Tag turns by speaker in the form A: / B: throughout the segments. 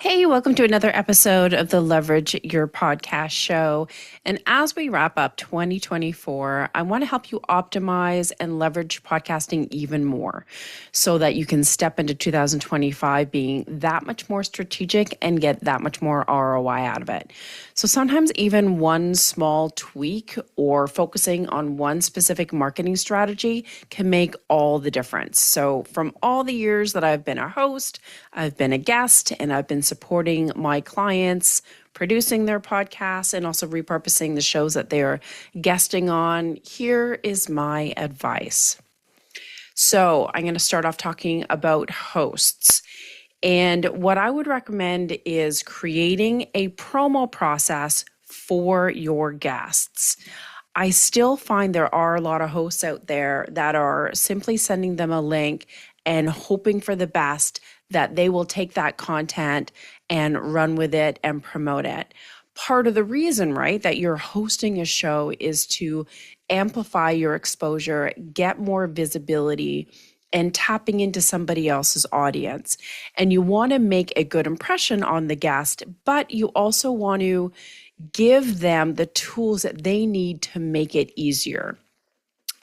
A: Hey, welcome to another episode of the Leverage Your Podcast show. And as we wrap up 2024, I want to help you optimize and leverage podcasting even more so that you can step into 2025 being that much more strategic and get that much more ROI out of it. So sometimes even one small tweak or focusing on one specific marketing strategy can make all the difference. So from all the years that I've been a host, I've been a guest, and I've been supporting my clients, producing their podcasts, and also repurposing the shows that they're guesting on. Here is my advice. So I'm going to start off talking about hosts. And what I would recommend is creating a promo process for your guests. I still find there are a lot of hosts out there that are simply sending them a link and hoping for the best that they will take that content and run with it and promote it. Part of the reason, right, that you're hosting a show is to amplify your exposure, get more visibility, and tapping into somebody else's audience. And you want to make a good impression on the guest, but you also want to give them the tools that they need to make it easier.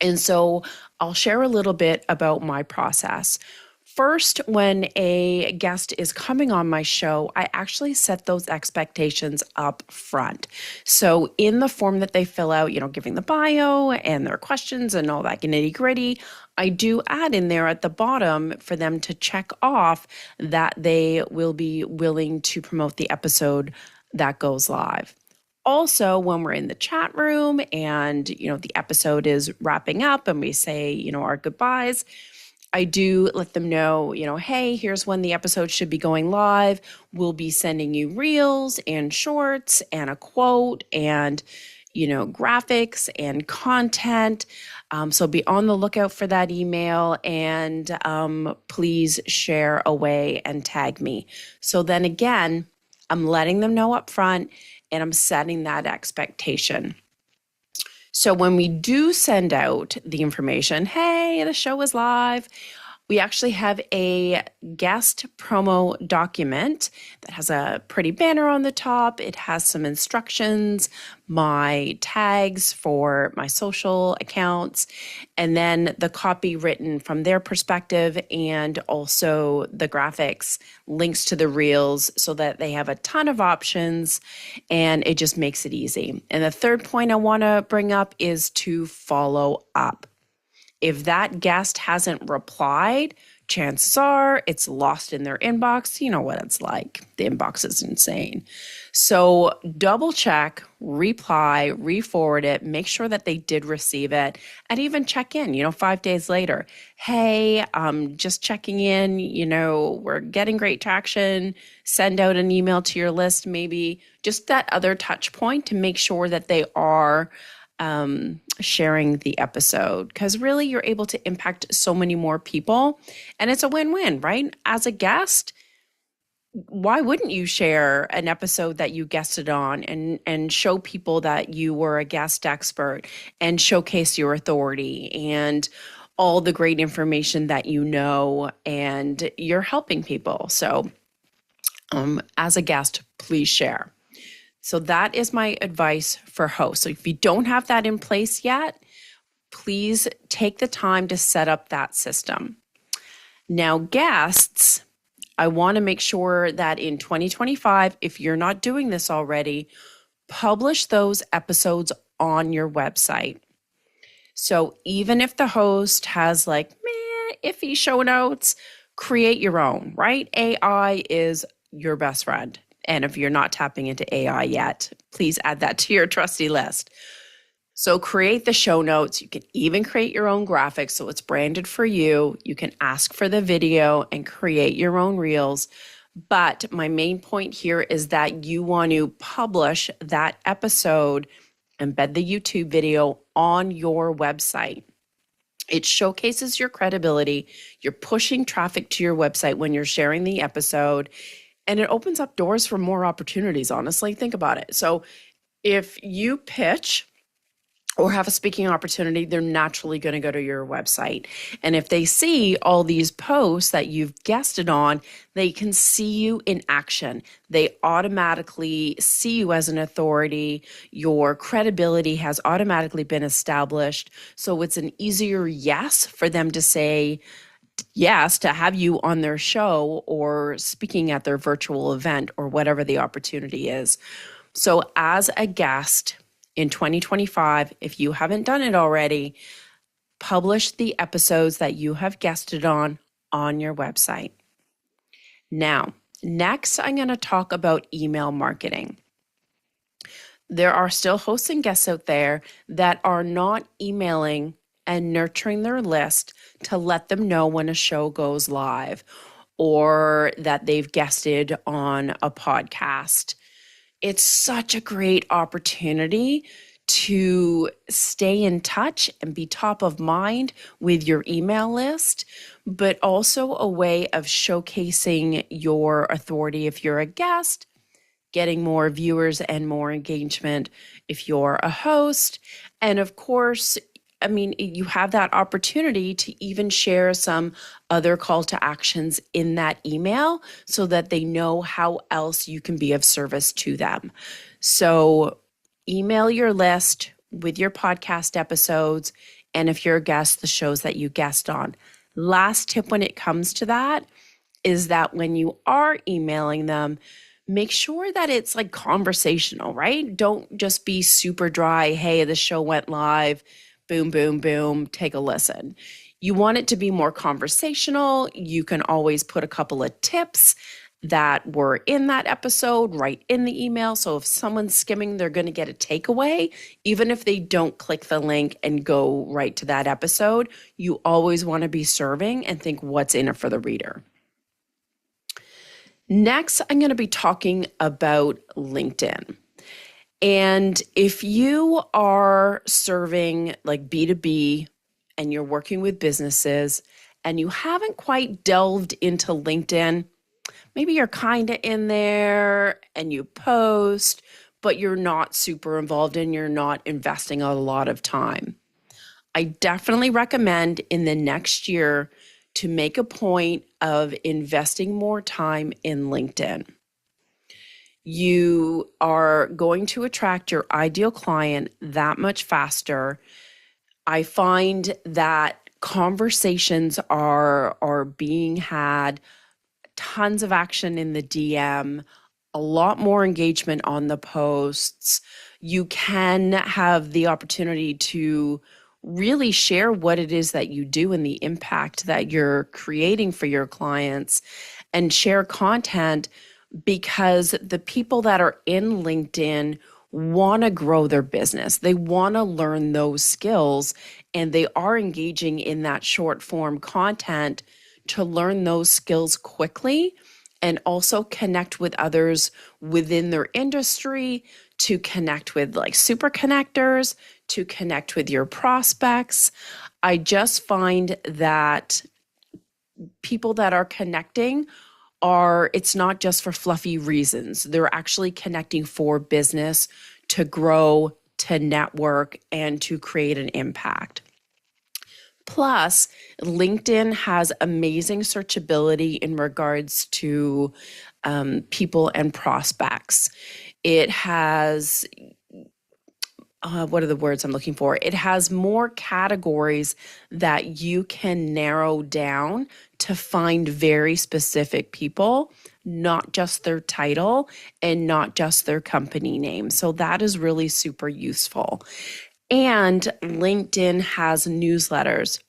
A: And so I'll share a little bit about my process. First, when a guest is coming on my show, I actually set those expectations up front. So in the form that they fill out, giving the bio and their questions and all that nitty gritty, I do add in there at the bottom for them to check off that they will be willing to promote the episode that goes live. Also, when we're in the chat room and, the episode is wrapping up and we say, our goodbyes, I do let them know, hey, here's when the episode should be going live. We'll be sending you reels and shorts and a quote and, graphics and content. So be on the lookout for that email and please share away and tag me. So then again, I'm letting them know up front and I'm setting that expectation. So when we do send out the information, hey, the show is live, we actually have a guest promo document that has a pretty banner on the top. It has some instructions, my tags for my social accounts, and then the copy written from their perspective and also the graphics, links to the reels so that they have a ton of options and it just makes it easy. And the third point I want to bring up is to follow up. If that guest hasn't replied, chances are it's lost in their inbox. You know what it's like. The inbox is insane. So double check, reply, re-forward it, make sure that they did receive it, and even check in, 5 days later. Hey, just checking in, we're getting great traction. Send out an email to your list, maybe just that other touch point to make sure that they are sharing the episode, because really you're able to impact so many more people and it's a win-win, right? As a guest, why wouldn't you share an episode that you guested on and show people that you were a guest expert and showcase your authority and all the great information that and you're helping people. So as a guest, please share. So that is my advice for hosts. So if you don't have that in place yet, please take the time to set up that system. Now, guests, I want to make sure that in 2025, if you're not doing this already, publish those episodes on your website. So even if the host has iffy show notes, create your own, right? AI is your best friend. And if you're not tapping into AI yet, please add that to your trusty list. So create the show notes. You can even create your own graphics so it's branded for you. You can ask for the video and create your own reels. But my main point here is that you want to publish that episode, embed the YouTube video on your website. It showcases your credibility. You're pushing traffic to your website when you're sharing the episode. And it opens up doors for more opportunities, honestly. Think about it. So if you pitch or have a speaking opportunity, they're naturally going to go to your website. And if they see all these posts that you've guested on, they can see you in action. They automatically see you as an authority. Your credibility has automatically been established. So it's an easier yes for them to say yes to have you on their show or speaking at their virtual event or whatever the opportunity is. So as a guest in 2025, if you haven't done it already, publish the episodes that you have guested on your website. Now, next, I'm going to talk about email marketing. There are still hosts and guests out there that are not emailing and nurturing their list to let them know when a show goes live or that they've guested on a podcast. It's such a great opportunity to stay in touch and be top of mind with your email list, but also a way of showcasing your authority if you're a guest, getting more viewers and more engagement if you're a host. And of course, I mean, you have that opportunity to even share some other call to actions in that email so that they know how else you can be of service to them. So email your list with your podcast episodes, and if you're a guest, the shows that you guest on. Last tip when it comes to that is that when you are emailing them, make sure that it's like conversational, right? Don't just be super dry. Hey, the show went live. Boom, boom, boom. Take a listen. You want it to be more conversational. You can always put a couple of tips that were in that episode right in the email. So if someone's skimming, they're going to get a takeaway. Even if they don't click the link and go right to that episode, you always want to be serving and think what's in it for the reader. Next, I'm going to be talking about LinkedIn. And if you are serving like B2B and you're working with businesses and you haven't quite delved into LinkedIn, maybe you're kind of in there and you post, but you're not super involved and you're not investing a lot of time. I definitely recommend in the next year to make a point of investing more time in LinkedIn. You are going to attract your ideal client that much faster. I find that conversations are being had, tons of action in the DM, a lot more engagement on the posts. You can have the opportunity to really share what it is that you do and the impact that you're creating for your clients and share content because the people that are in LinkedIn want to grow their business. They want to learn those skills and they are engaging in that short form content to learn those skills quickly and also connect with others within their industry, to connect with like super connectors, to connect with your prospects. I just find that people that are connecting it's not just for fluffy reasons. They're actually connecting for business to grow, to network, and to create an impact. Plus, LinkedIn has amazing searchability in regards to people and prospects. It has what are the words I'm looking for? It has more categories that you can narrow down to find very specific people, not just their title and not just their company name. So that is really super useful. And LinkedIn has newsletters.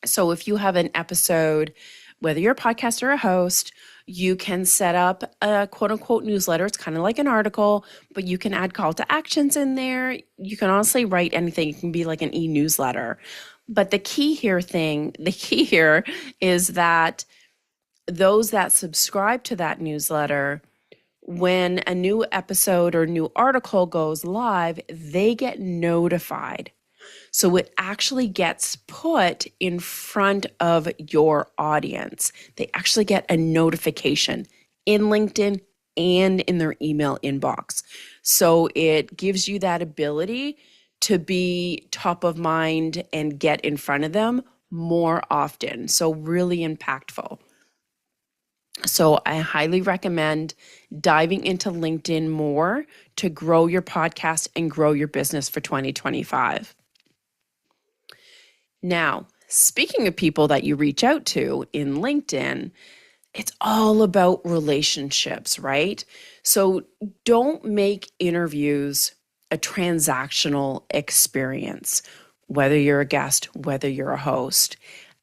A: So if you have an episode, whether you're a podcast or a host, you can set up a quote unquote newsletter. It's kind of like an article, but you can add call to actions in there. You can honestly write anything. It can be like an e-newsletter. But the key here is that those that subscribe to that newsletter, when a new episode or new article goes live, they get notified. So it actually gets put in front of your audience. They actually get a notification in LinkedIn and in their email inbox. So it gives you that ability to be top of mind and get in front of them more often. So really impactful. So I highly recommend diving into LinkedIn more to grow your podcast and grow your business for 2025. Now, speaking of people that you reach out to in LinkedIn, it's all about relationships, right? So don't make interviews a transactional experience, whether you're a guest, whether you're a host.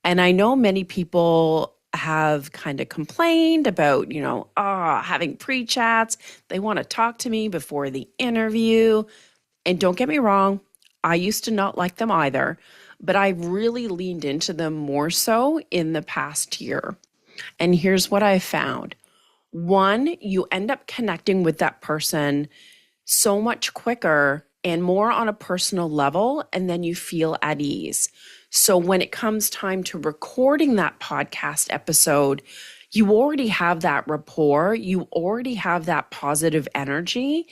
A: And I know many people have kind of complained about, having pre-chats. They want to talk to me before the interview. And don't get me wrong, I used to not like them either, but I've really leaned into them more so in the past year. And here's what I found. One, you end up connecting with that person so much quicker and more on a personal level, and then you feel at ease. So when it comes time to recording that podcast episode, you already have that rapport, you already have that positive energy,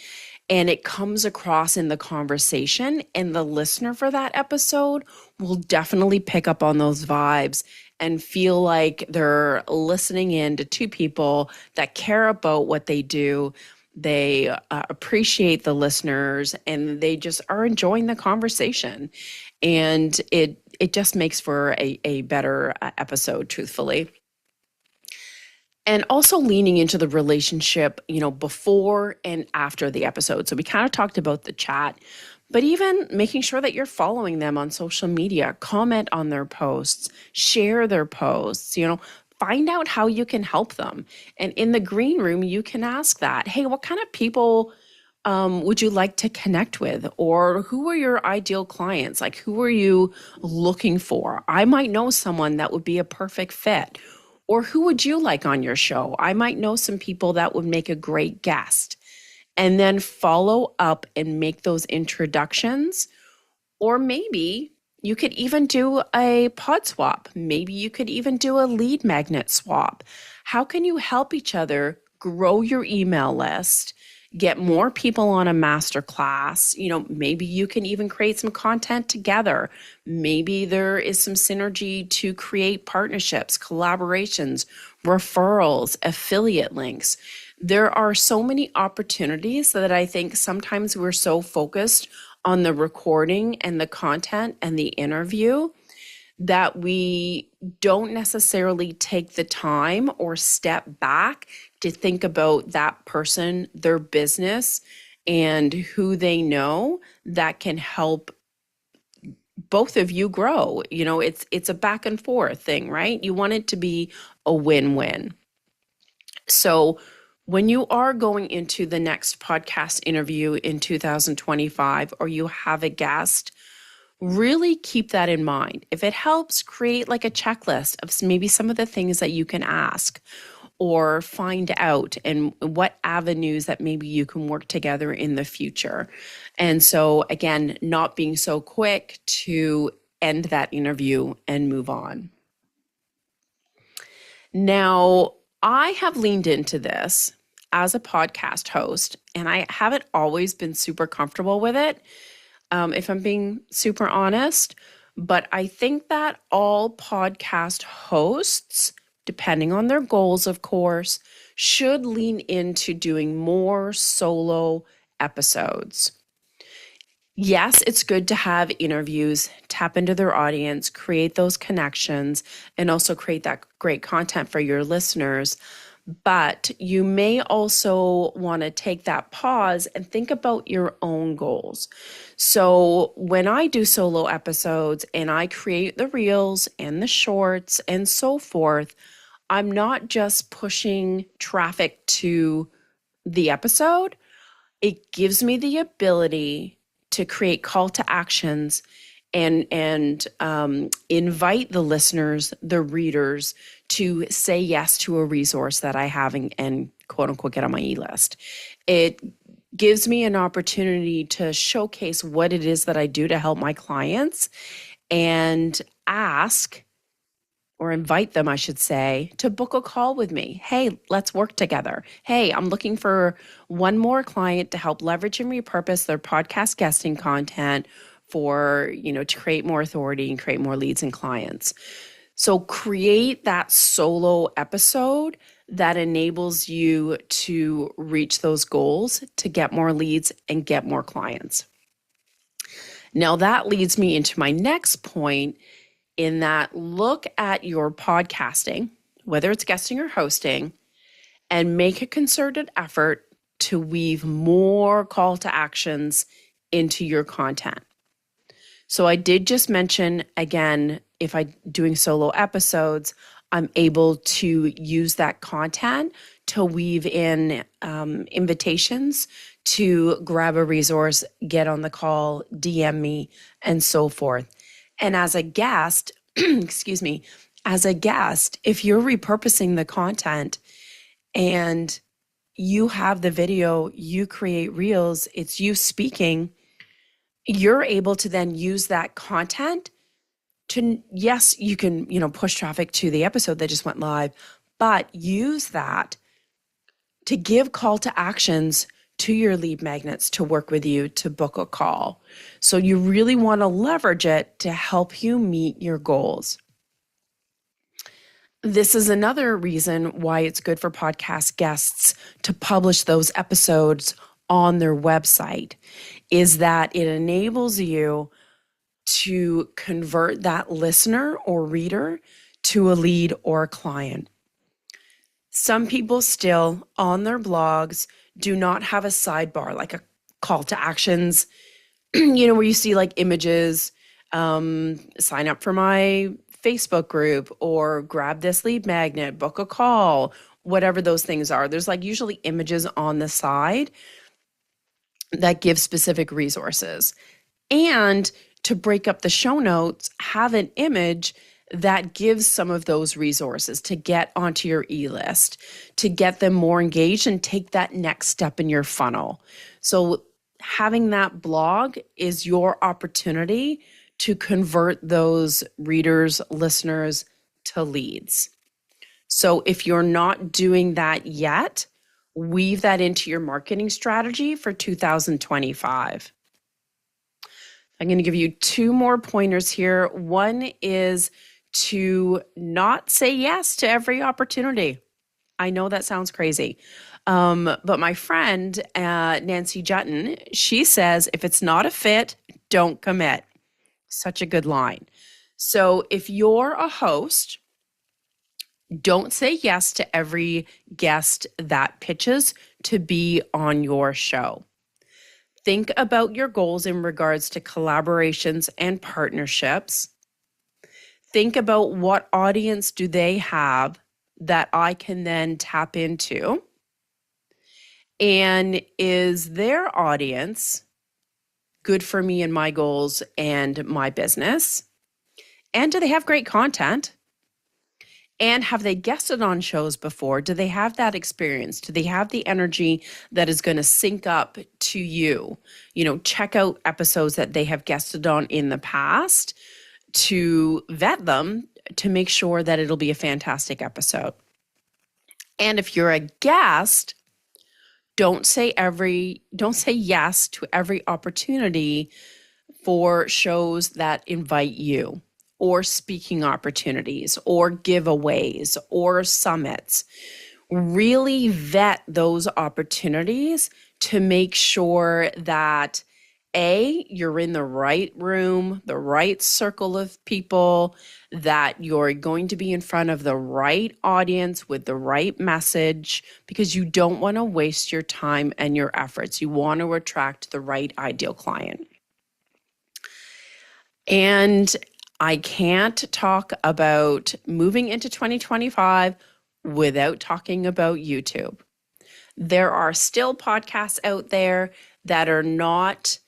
A: and it comes across in the conversation, and the listener for that episode will definitely pick up on those vibes and feel like they're listening in to two people that care about what they do. They appreciate the listeners, and they just are enjoying the conversation. And it just makes for a better episode, truthfully. And also leaning into the relationship, before and after the episode. So we kind of talked about the chat, but even making sure that you're following them on social media, comment on their posts, share their posts, find out how you can help them. And in the green room, you can ask that, hey, what kind of people would you like to connect with? Or who are your ideal clients? Like, who are you looking for? I might know someone that would be a perfect fit. Or who would you like on your show? I might know some people that would make a great guest. And then follow up and make those introductions. Or maybe you could even do a pod swap. Maybe you could even do a lead magnet swap. How can you help each other grow your email list, get more people on a masterclass? Maybe you can even create some content together. Maybe there is some synergy to create partnerships, collaborations, referrals, affiliate links. There are so many opportunities that I think sometimes we're so focused on the recording and the content and the interview that we don't necessarily take the time or step back to think about that person, their business, and who they know that can help both of you grow. It's a back and forth thing, right? You want it to be a win-win. So when you are going into the next podcast interview in 2025, or you have a guest, really keep that in mind. If it helps, create like a checklist of maybe some of the things that you can ask or find out, and what avenues that maybe you can work together in the future. And so again, not being so quick to end that interview and move on. Now, I have leaned into this as a podcast host, and I haven't always been super comfortable with it, if I'm being super honest. But I think that all podcast hosts, depending on their goals, of course, should lean into doing more solo episodes. Yes, it's good to have interviews, tap into their audience, create those connections, and also create that great content for your listeners. But you may also want to take that pause and think about your own goals. So when I do solo episodes and I create the reels and the shorts and so forth, I'm not just pushing traffic to the episode. It gives me the ability to create call to actions and invite the listeners, the readers, to say yes to a resource that I have and quote unquote get on my e-list. It gives me an opportunity to showcase what it is that I do to help my clients, and ask, or invite them, I should say, to book a call with me. Hey, let's work together. Hey, I'm looking for one more client to help leverage and repurpose their podcast guesting content for, to create more authority and create more leads and clients. So create that solo episode that enables you to reach those goals, to get more leads and get more clients. Now that leads me into my next point, in that look at your podcasting, whether it's guesting or hosting, and make a concerted effort to weave more call to actions into your content. So I did just mention, again, if I'm doing solo episodes, I'm able to use that content to weave in invitations to grab a resource, get on the call, DM me, and so forth. And as a guest, excuse me, as a guest, if you're repurposing the content and you have the video, you create reels, it's you speaking, you're able to then use that content to, yes, you can, push traffic to the episode that just went live, but use that to give call to actions to your lead magnets to work with you to book a call. So you really want to leverage it to help you meet your goals. This is another reason why it's good for podcast guests to publish those episodes on their website, is that it enables you to convert that listener or reader to a lead or a client. Some people still on their blogs do not have a sidebar, like a call to actions, where you see like images, sign up for my Facebook group, or grab this lead magnet, book a call, whatever those things are. There's like usually images on the side that give specific resources. And to break up the show notes, have an image that gives some of those resources to get onto your e-list, to get them more engaged and take that next step in your funnel. So having that blog is your opportunity to convert those readers, listeners to leads. So if you're not doing that yet, weave that into your marketing strategy for 2025. I'm going to give you two more pointers here. One is to not say yes to every opportunity. I know that sounds crazy. But my friend, Nancy Jutton, she says, if it's not a fit, don't commit. Such a good line. So if you're a host, don't say yes to every guest that pitches to be on your show. Think about your goals in regards to collaborations and partnerships. Think about what audience do they have that I can then tap into? And is their audience good for me and my goals and my business? And do they have great content? And have they guested on shows before? Do they have that experience? Do they have the energy that is going to sync up to you? Check out episodes that they have guested on in the past to vet them to make sure that it'll be a fantastic episode. And if you're a guest, don't say yes to every opportunity for shows that invite you, or speaking opportunities, or giveaways, or summits. Really vet those opportunities to make sure that you're in the right room, the right circle of people, that you're going to be in front of the right audience with the right message, because you don't want to waste your time and your efforts. You want to attract the right ideal client. And I can't talk about moving into 2025 without talking about YouTube. There are still podcasts out there that are not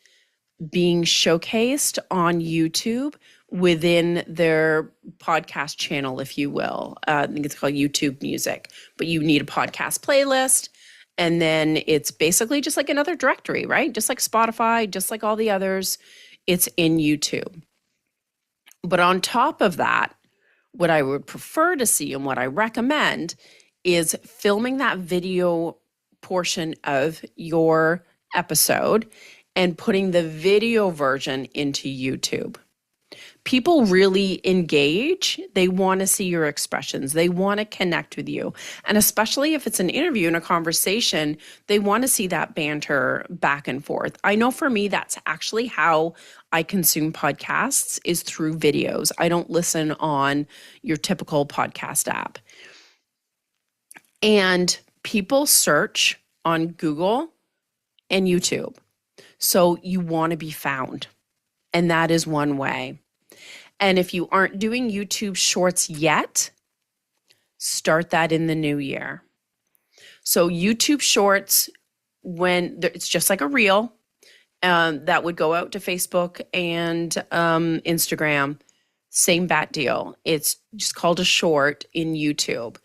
A: being showcased on YouTube within their podcast channel, if you will. I think it's called YouTube Music, but you need a podcast playlist. And then it's basically just like another directory, right? Just like Spotify, just like all the others, it's in YouTube. But on top of that, what I would prefer to see and what I recommend is filming that video portion of your episode and putting the video version into YouTube. People really engage. They want to see your expressions. They want to connect with you. And especially if it's an interview and a conversation, they want to see that banter back and forth. I know for me, that's actually how I consume podcasts, is through videos. I don't listen on your typical podcast app. And people search on Google and YouTube. So you want to be found. And that is one way. And if you aren't doing YouTube Shorts yet, start that in the new year. So YouTube Shorts, when it's just like a reel, that would go out to Facebook and Instagram, same bat deal. It's just called a short in YouTube.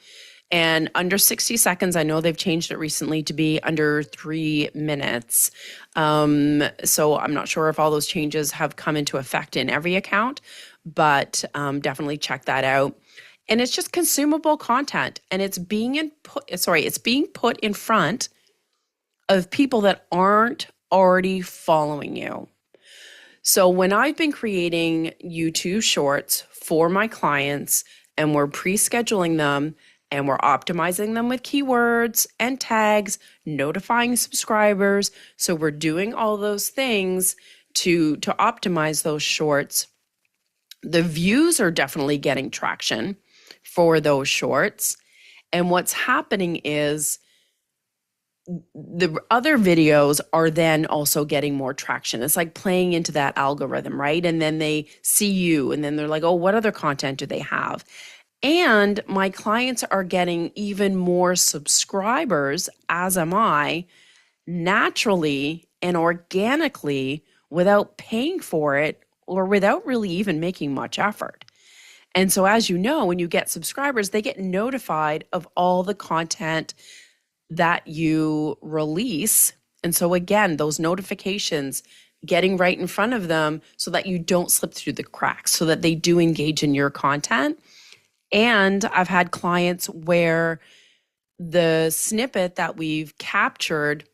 A: And under 60 seconds, I know they've changed it recently to be under 3 minutes. So I'm not sure if all those changes have come into effect in every account, but definitely check that out. And it's just consumable content, and it's being put in front of people that aren't already following you. So when I've been creating YouTube Shorts for my clients, and we're pre-scheduling them, and we're optimizing them with keywords and tags, notifying subscribers. So we're doing all those things to optimize those shorts. The views are definitely getting traction for those shorts. And what's happening is the other videos are then also getting more traction. It's like playing into that algorithm, right? And then they see you, and then they're like, oh, what other content do they have? And my clients are getting even more subscribers, as am I, naturally and organically without paying for it or without really even making much effort. And so, as you know, when you get subscribers, they get notified of all the content that you release. And so, again, those notifications, getting right in front of them so that you don't slip through the cracks, so that they do engage in your content. And I've had clients where the snippet that we've captured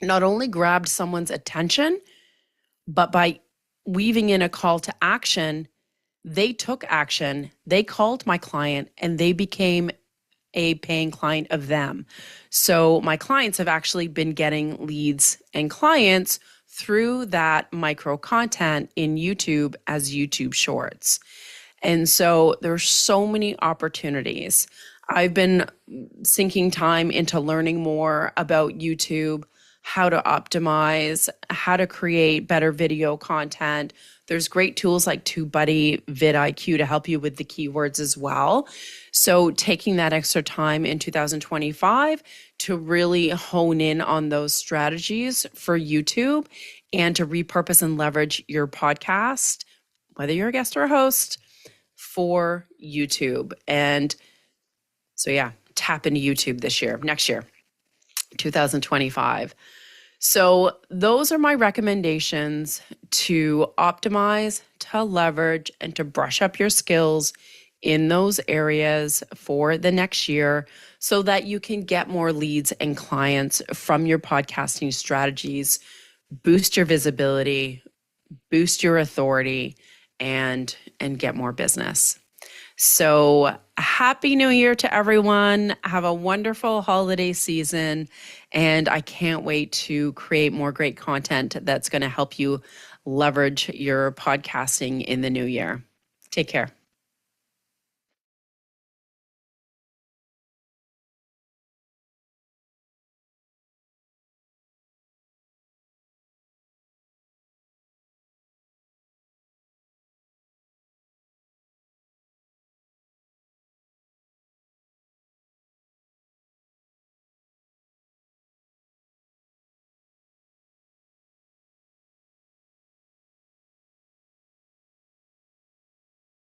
A: not only grabbed someone's attention, but by weaving in a call to action, they took action, they called my client, and they became a paying client of them. So my clients have actually been getting leads and clients through that micro content in YouTube as YouTube Shorts. And so there's so many opportunities. I've been sinking time into learning more about YouTube, how to optimize, how to create better video content. There's great tools like TubeBuddy, vidIQ to help you with the keywords as well. So taking that extra time in 2025 to really hone in on those strategies for YouTube and to repurpose and leverage your podcast, whether you're a guest or a host, for YouTube. And so, yeah, tap into YouTube next year, 2025. So those are my recommendations to optimize, to leverage, and to brush up your skills in those areas for the next year so that you can get more leads and clients from your podcasting strategies, boost your visibility, boost your authority, and get more business. So happy New Year to everyone. Have a wonderful holiday season. And I can't wait to create more great content that's going to help you leverage your podcasting in the new year. Take care.